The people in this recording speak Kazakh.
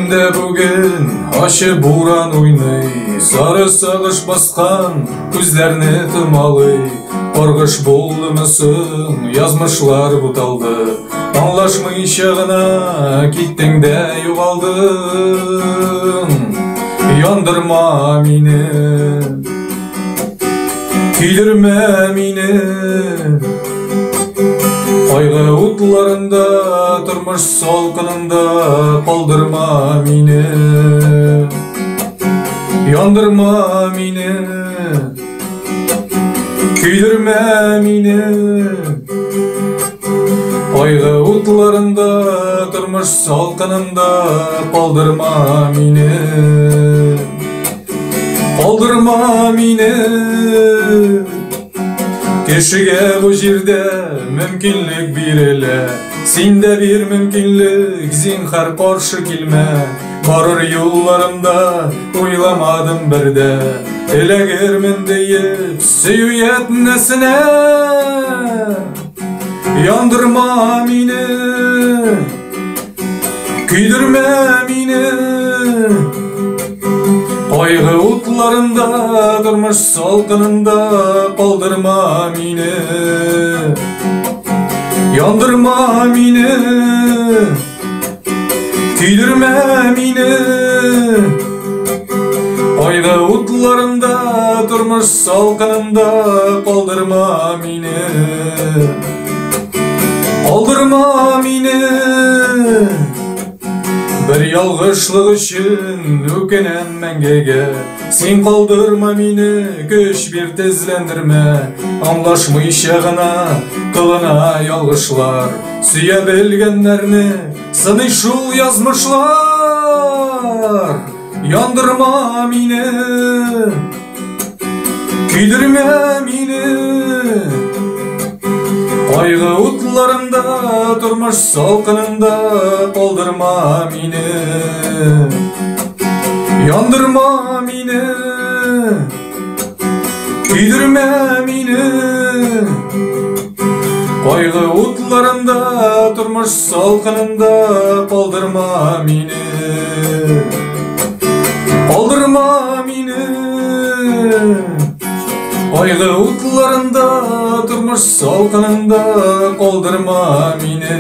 Көкемде бүгін ашы буран ойнай, сары сағыш басқан көздеріне тымалый. Қорғыш болдымысың, язмышлар бұталды, аңлашмайша ғына киттің де юғалдың. Яндырма мені, күйдірме мені, қайғы утларында, тұрмыш салқынында қалдырма мені. Яндырма мені, күйдірме мені, қайғы утларында, тұрмыш салқынында қалдырма мені. Қалдырма мені, кешіге бұл жерде мүмкінлік берелі, сенде бір мүмкінлік, зинхар қаршы келме. Барыр юлларымда ойламадым бірде, елегермін дейіп сүйет нәсіне. Яндырма мені, күйдірме мені, қайғы утларында, тұрмыш салқынында қалдырма мені. Яндырма мені, күйдірме мені, қайғы утларында, тұрмыш салқынында қалдырма мені. Қалдырма мені, бір ялғышлық үшін өкенем мәңгеге. Сен қалдырма мені, көш бер тезлендірме, аңлашмайша ғына қылына ялғышлар. Сүйе білгендерні сыны шул язмышлар. Яндырма мені, күйдірме мені, қайғы утларында, тұрмыш салқынында қалдырма мені. Яндырма мені, күйдірме мені, қайғы утларында, тұрмыш салқынында қалдырма мені. Қалдырма мені, қайғы утларында, тұрмыш салқынында қалдырма мені.